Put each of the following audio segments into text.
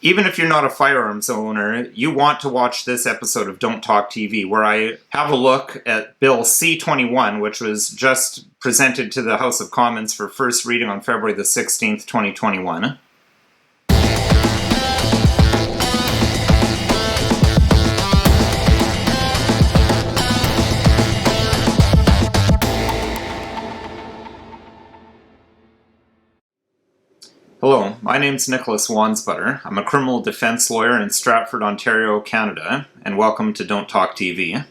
Even if you're not a firearms owner, you want to watch this episode of Don't Talk TV, where I have a look at Bill C-21, which was just presented to the House of Commons for first reading on February the 16th, 2021. Hello, my name's Nicholas Wansbutter. I'm a criminal defense lawyer in Stratford, Ontario, Canada, and welcome to Don't Talk TV.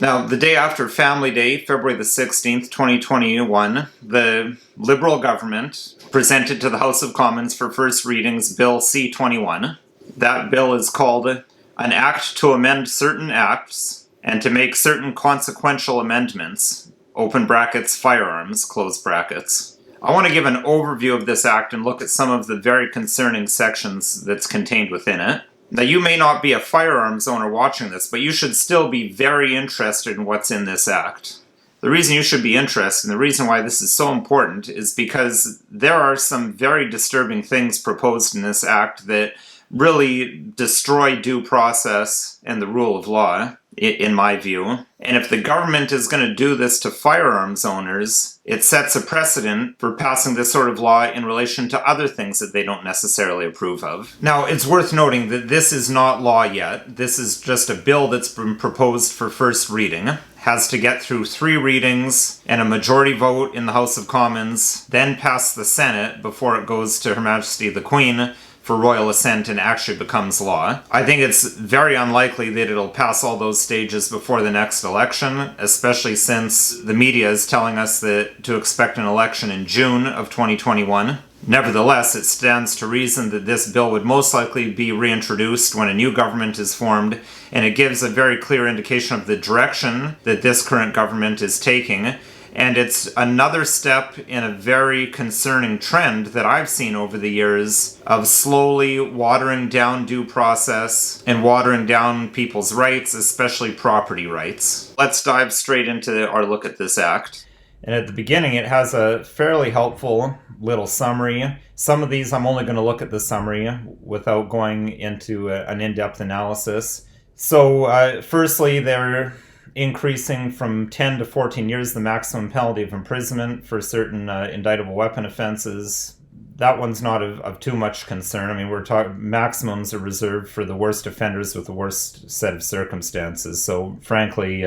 Now, the day after Family Day, February the 16th, 2021, the Liberal government presented to the House of Commons for first readings Bill C-21. That bill is called an Act to Amend Certain Acts and to Make Certain Consequential Amendments, open brackets, firearms, close brackets. I want to give an overview of this act and look at some of the very concerning sections that's contained within it. Now, you may not be a firearms owner watching this, but you should still be very interested in what's in this act. The reason you should be interested, and the reason why this is so important, is because there are some very disturbing things proposed in this act that really destroy due process and the rule of law, in my view. And if the government is going to do this to firearms owners, it sets a precedent for passing this sort of law in relation to other things that they don't necessarily approve of. Now, it's worth noting that this is not law yet. This is just a bill that's been proposed for first reading. Has to get through 3 readings and a majority vote in the House of Commons, then pass the Senate before it goes to Her Majesty the Queen for royal assent and actually becomes law. I think it's very unlikely that it'll pass all those stages before the next election, especially since the media is telling us that to expect an election in June of 2021. Nevertheless, it stands to reason that this bill would most likely be reintroduced when a new government is formed, and it gives a very clear indication of the direction that this current government is taking. And it's another step in a very concerning trend that I've seen over the years of slowly watering down due process and watering down people's rights, especially property rights. Let's dive straight into our look at this act. And at the beginning, it has a fairly helpful little summary. Some of these, I'm only going to look at the summary without going into an in-depth analysis. So, firstly, they're increasing from 10 to 14 years the maximum penalty of imprisonment for certain indictable weapon offenses. That one's not of too much concern. I mean, we're talking maximums are reserved for the worst offenders with the worst set of circumstances. So, frankly,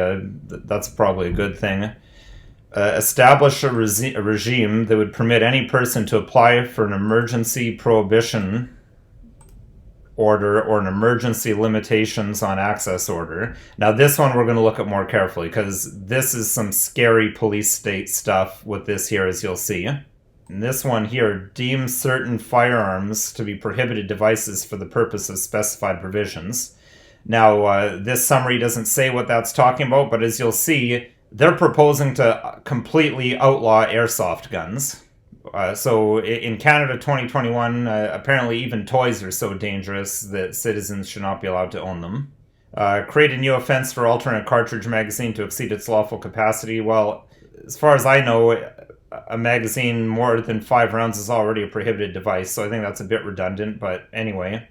that's probably a good thing. Establish a regime that would permit any person to apply for an emergency prohibition order or an emergency limitations on access order. Now this one we're going to look at more carefully because this is some scary police state stuff with this here, as you'll see. And this one here deems certain firearms to be prohibited devices for the purpose of specified provisions. Now this summary doesn't say what that's talking about, but as you'll see, they're proposing to completely outlaw airsoft guns. So in Canada 2021, apparently even toys are so dangerous that citizens should not be allowed to own them. Create a new offense for alternate cartridge magazine to exceed its lawful capacity. Well, as far as I know, a magazine more than 5 rounds is already a prohibited device, so I think that's a bit redundant, but anyway.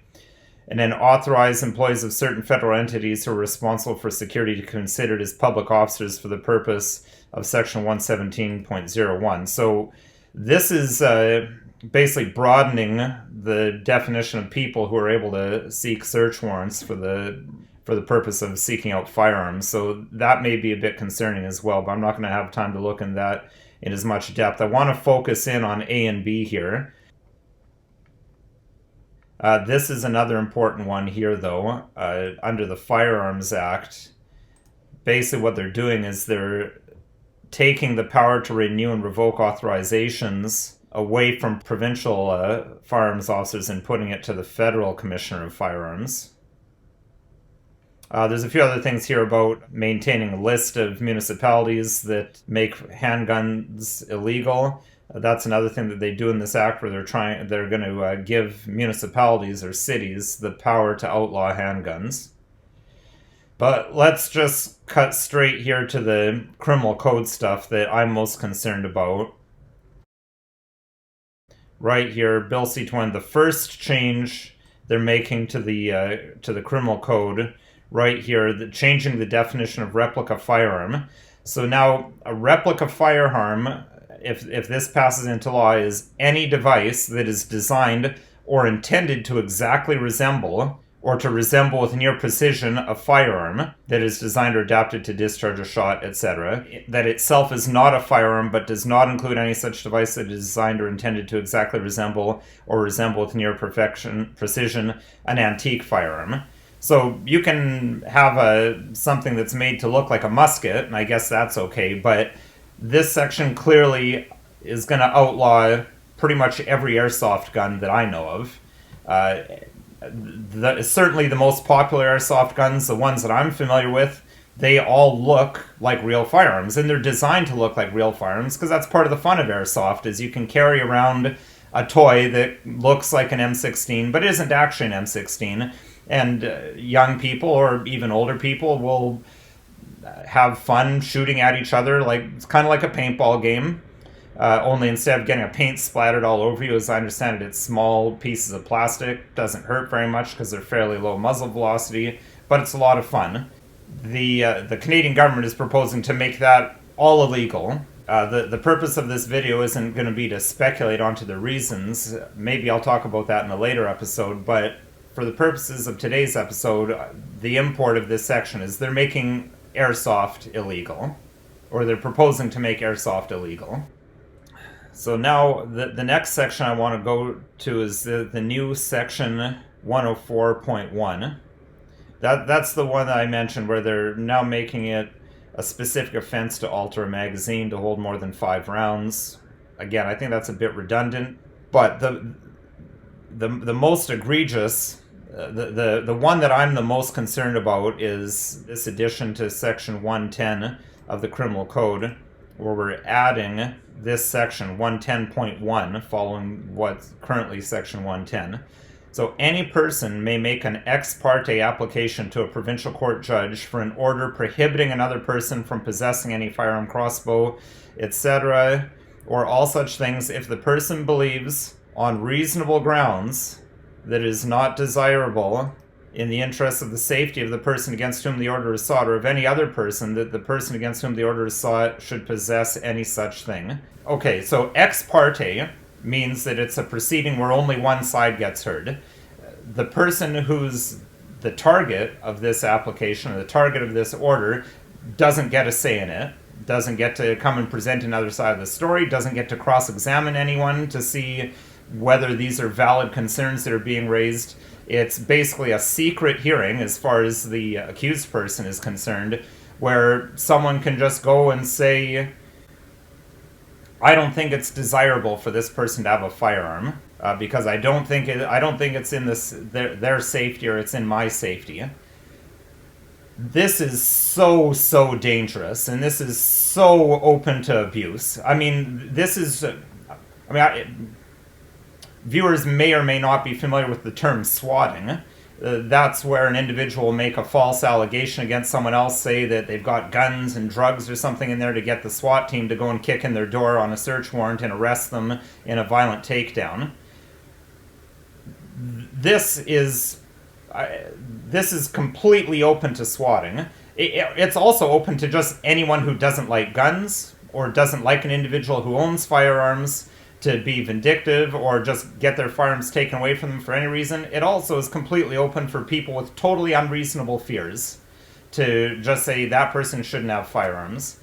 And then authorize employees of certain federal entities who are responsible for security to be considered as public officers for the purpose of Section 117.01. So this is basically broadening the definition of people who are able to seek search warrants for the purpose of seeking out firearms. So that may be a bit concerning as well, but I'm not going to have time to look in that in as much depth. I want to focus in on A and B here. This is another important one here, though. Under the Firearms Act, basically what they're doing is they're taking the power to renew and revoke authorizations away from provincial firearms officers and putting it to the federal commissioner of firearms. There's a few other things here about maintaining a list of municipalities that make handguns illegal. That's another thing that they do in this act, where they're going to give municipalities or cities the power to outlaw handguns. But let's just cut straight here to the criminal code stuff that I'm most concerned about. Right here, Bill C-21, the first change they're making to the criminal code right here, changing the definition of replica firearm. So now a replica firearm, if this passes into law, is any device that is designed or intended to exactly resemble or to resemble with near precision a firearm that is designed or adapted to discharge a shot, etc. That itself is not a firearm but does not include any such device that is designed or intended to exactly resemble or resemble with near precision an antique firearm. So you can have something that's made to look like a musket, and I guess that's okay, but this section clearly is going to outlaw pretty much every airsoft gun that I know of. Certainly the most popular airsoft guns, the ones that I'm familiar with, they all look like real firearms, and they're designed to look like real firearms because that's part of the fun of airsoft, is you can carry around a toy that looks like an M16 but isn't actually an M16, and young people or even older people will have fun shooting at each other. Like, it's kind of like a paintball game. Only instead of getting a paint splattered all over you, as I understand it, it's small pieces of plastic. Doesn't hurt very much because they're fairly low muzzle velocity, but it's a lot of fun. The Canadian government is proposing to make that all illegal. The purpose of this video isn't going to be to speculate onto the reasons. Maybe I'll talk about that in a later episode, but for the purposes of today's episode, the import of this section is they're making airsoft illegal, or they're proposing to make airsoft illegal. So now the next section I want to go to is the new section 104.1. That's the one that I mentioned where they're now making it a specific offense to alter a magazine to hold more than 5 rounds. Again, I think that's a bit redundant, but the most egregious, the one that I'm the most concerned about is this addition to section 110 of the criminal code, where we're adding this section 110.1 following what's currently section 110. So any person may make an ex parte application to a provincial court judge for an order prohibiting another person from possessing any firearm, crossbow, etc., or all such things if the person believes on reasonable grounds that it is not desirable in the interest of the safety of the person against whom the order is sought, or of any other person, that the person against whom the order is sought should possess any such thing. Okay, so ex parte means that it's a proceeding where only one side gets heard. The person who's the target of this application, or the target of this order, doesn't get a say in it, doesn't get to come and present another side of the story, doesn't get to cross-examine anyone to see whether these are valid concerns that are being raised. It's basically a secret hearing as far as the accused person is concerned, where someone can just go and say, I don't think it's desirable for this person to have a firearm because I don't think it's in their safety, or it's in my safety. This is so dangerous, and this is so open to abuse. I mean, viewers may or may not be familiar with the term swatting. That's where an individual will make a false allegation against someone else, say that they've got guns and drugs or something in there, to get the SWAT team to go and kick in their door on a search warrant and arrest them in a violent takedown. This is completely open to swatting. It's also open to just anyone who doesn't like guns, or doesn't like an individual who owns firearms, to be vindictive or just get their firearms taken away from them for any reason. It also is completely open for people with totally unreasonable fears to just say that person shouldn't have firearms.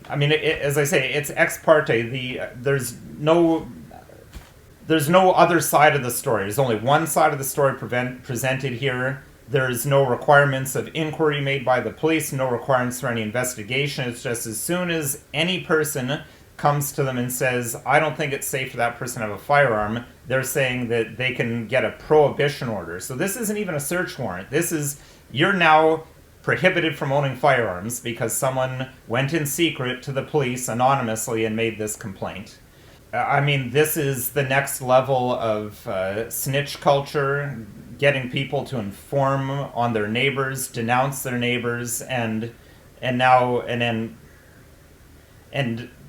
I mean, as I say, it's ex parte. There's no other side of the story. There's only one side of the story presented here. There's no requirements of inquiry made by the police, no requirements for any investigation. It's just as soon as any person comes to them and says, I don't think it's safe for that person to have a firearm, they're saying that they can get a prohibition order. So this isn't even a search warrant. This is, you're now prohibited from owning firearms because someone went in secret to the police anonymously and made this complaint. I mean, this is the next level of snitch culture, getting people to inform on their neighbors, denounce their neighbors, and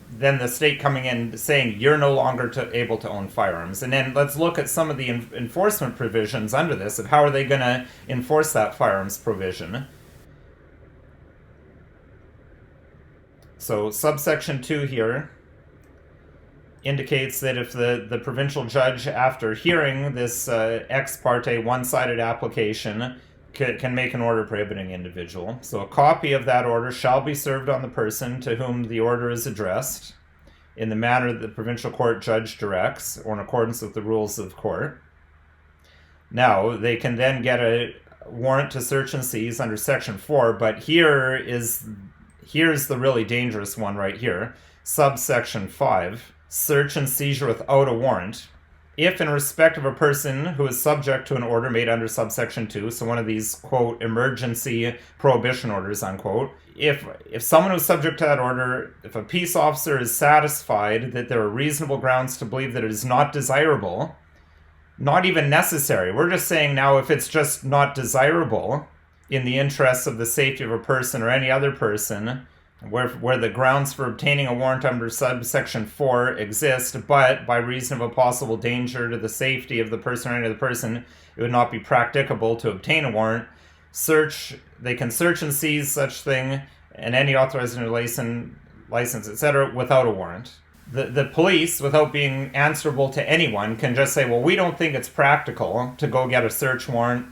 then the state coming in saying you're no longer able to own firearms. And then let's look at some of the enforcement provisions under this, of how are they going to enforce that firearms provision. So subsection 2 here indicates that if the provincial judge, after hearing this ex parte one-sided application, can make an order prohibiting individual. So a copy of that order shall be served on the person to whom the order is addressed in the manner that the provincial court judge directs, or in accordance with the rules of court. Now, they can then get a warrant to search and seize under Section 4, but here's the really dangerous one right here. Subsection 5, search and seizure without a warrant. If in respect of a person who is subject to an order made under subsection 2, so one of these, quote, emergency prohibition orders, unquote, if someone who's subject to that order, if a peace officer is satisfied that there are reasonable grounds to believe that it is not desirable, not even necessary, we're just saying now if it's just not desirable in the interests of the safety of a person or any other person, where the grounds for obtaining a warrant under subsection 4 exist, but by reason of a possible danger to the safety of the person or any other person, it would not be practicable to obtain a warrant. They can search and seize such thing and any authorized license, etc., without a warrant. The police, without being answerable to anyone, can just say, well, we don't think it's practical to go get a search warrant.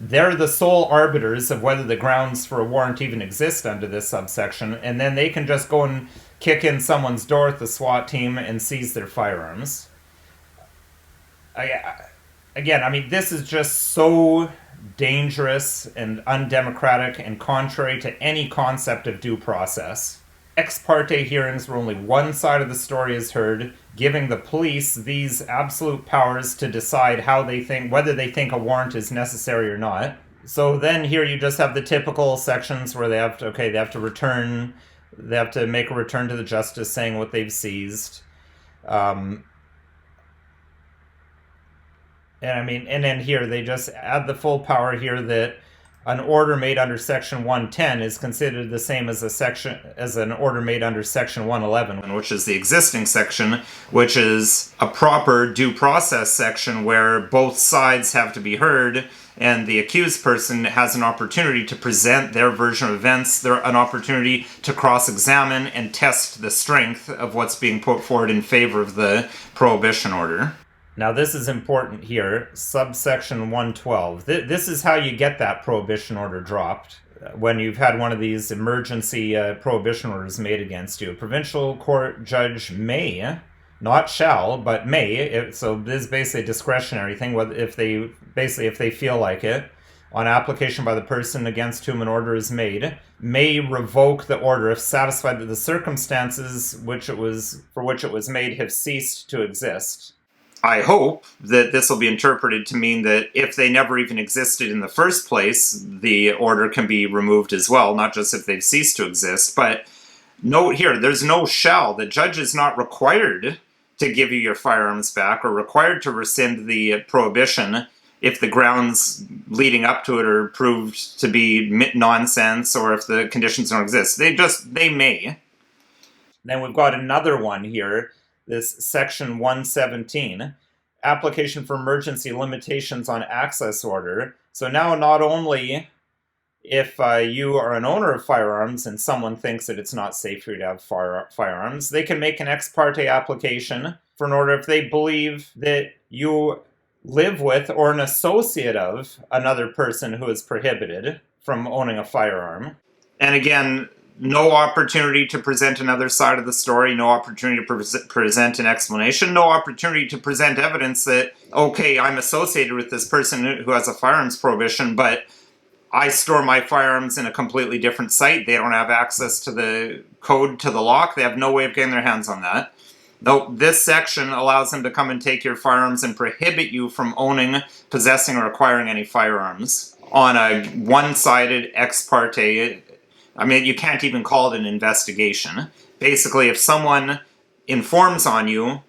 They're the sole arbiters of whether the grounds for a warrant even exist under this subsection, and then they can just go and kick in someone's door with the SWAT team and seize their firearms. Again, I mean, this is just so dangerous and undemocratic and contrary to any concept of due process. Ex parte hearings where only one side of the story is heard, giving the police these absolute powers to decide whether they think a warrant is necessary or not. So then here you just have the typical sections where they have to make a return to the justice saying what they've seized. And then here they just add the full power here that an order made under Section 110 is considered the same as an order made under Section 111, which is the existing section, which is a proper due process section where both sides have to be heard and the accused person has an opportunity to present their version of events, an opportunity to cross-examine and test the strength of what's being put forward in favor of the prohibition order. Now this is important here, subsection 112. This is how you get that prohibition order dropped when you've had one of these emergency prohibition orders made against you. A provincial court judge may, not shall, but may, so this is basically a discretionary thing, if they feel like it, on application by the person against whom an order is made, may revoke the order if satisfied that the circumstances for which it was made have ceased to exist. I hope that this will be interpreted to mean that if they never even existed in the first place, the order can be removed as well, not just if they've ceased to exist. But note here, there's no shall. The judge is not required to give you your firearms back or required to rescind the prohibition if the grounds leading up to it are proved to be nonsense or if the conditions don't exist. They may. Then we've got another one here. This section 117, application for emergency limitations on access order. So now not only if you are an owner of firearms and someone thinks that it's not safe for you to have firearms, they can make an ex parte application for an order if they believe that you live with or an associate of another person who is prohibited from owning a firearm. And again, no opportunity to present another side of the story, no opportunity to present an explanation, no opportunity to present evidence that, okay, I'm associated with this person who has a firearms prohibition, but I store my firearms in a completely different site. They don't have access to the code to the lock. They have no way of getting their hands on that. Nope, this section allows them to come and take your firearms and prohibit you from owning, possessing, or acquiring any firearms on a one-sided ex parte. I mean, you can't even call it an investigation. Basically, if someone informs on you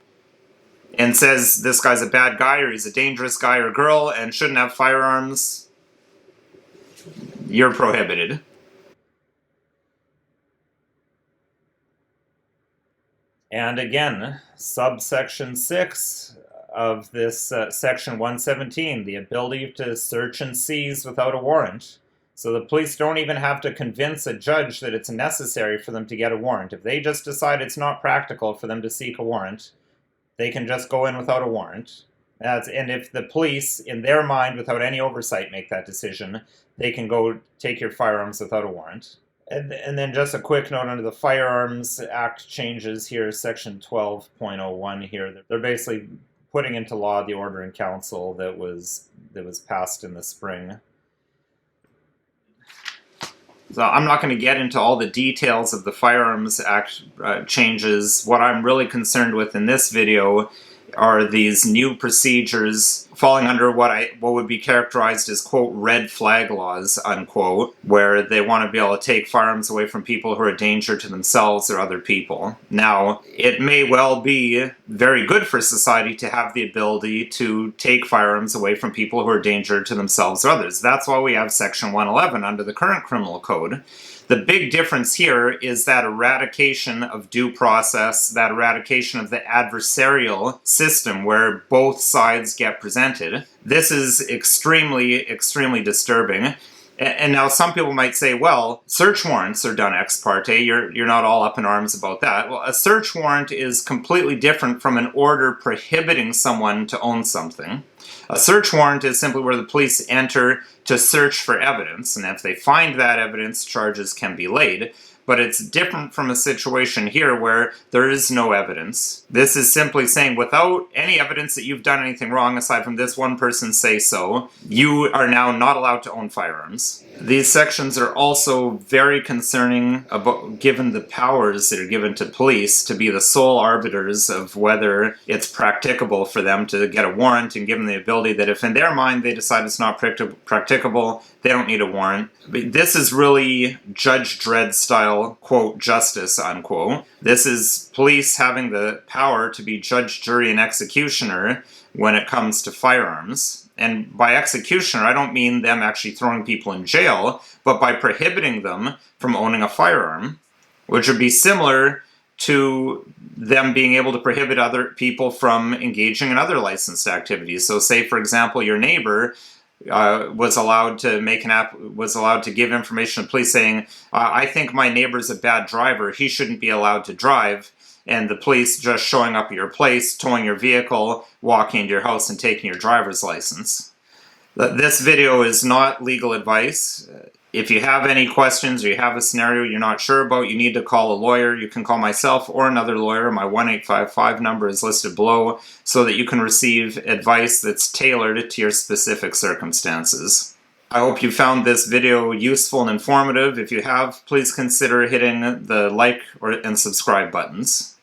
and says this guy's a bad guy or he's a dangerous guy or girl and shouldn't have firearms, you're prohibited. And again, subsection 6 of this section 117, the ability to search and seize without a warrant. So the police don't even have to convince a judge that it's necessary for them to get a warrant. If they just decide it's not practical for them to seek a warrant, they can just go in without a warrant. And if the police, in their mind, without any oversight, make that decision, they can go take your firearms without a warrant. And then just a quick note under the Firearms Act changes here, section 12.01 here. They're basically putting into law the order in council that was passed in the spring. So I'm not going to get into all the details of the Firearms Act changes. What I'm really concerned with in this video are these new procedures falling under what would be characterized as, quote, red flag laws, unquote, where they want to be able to take firearms away from people who are a danger to themselves or other people. Now, it may well be very good for society to have the ability to take firearms away from people who are a danger to themselves or others. That's why we have Section 111 under the current criminal code. The big difference here is that eradication of due process, that eradication of the adversarial system where both sides get presented. This is extremely, extremely disturbing. And now some people might say, well, search warrants are done ex parte, you're not all up in arms about that. Well, a search warrant is completely different from an order prohibiting someone to own something. A search warrant is simply where the police enter to search for evidence, and if they find that evidence, charges can be laid. But it's different from a situation here where there is no evidence. This is simply saying without any evidence that you've done anything wrong, aside from this one person say so, you are now not allowed to own firearms. These sections are also very concerning about given the powers that are given to police to be the sole arbiters of whether it's practicable for them to get a warrant, and give them the ability that if in their mind they decide it's not practicable, they don't need a warrant. This is really Judge Dredd style, quote, justice, unquote. This is police having the power to be judge, jury, and executioner when it comes to firearms. And by executioner, I don't mean them actually throwing people in jail, but by prohibiting them from owning a firearm, which would be similar to them being able to prohibit other people from engaging in other licensed activities. So say, for example, your neighbor was allowed to give information to police saying, I think my neighbor's a bad driver, he shouldn't be allowed to drive, and the police just showing up at your place, towing your vehicle, walking into your house, and taking your driver's license. This video is not legal advice. If you have any questions or you have a scenario you're not sure about, you need to call a lawyer. You can call myself or another lawyer. My 1-855 number is listed below so that you can receive advice that's tailored to your specific circumstances. I hope you found this video useful and informative. If you have, please consider hitting the like and subscribe buttons.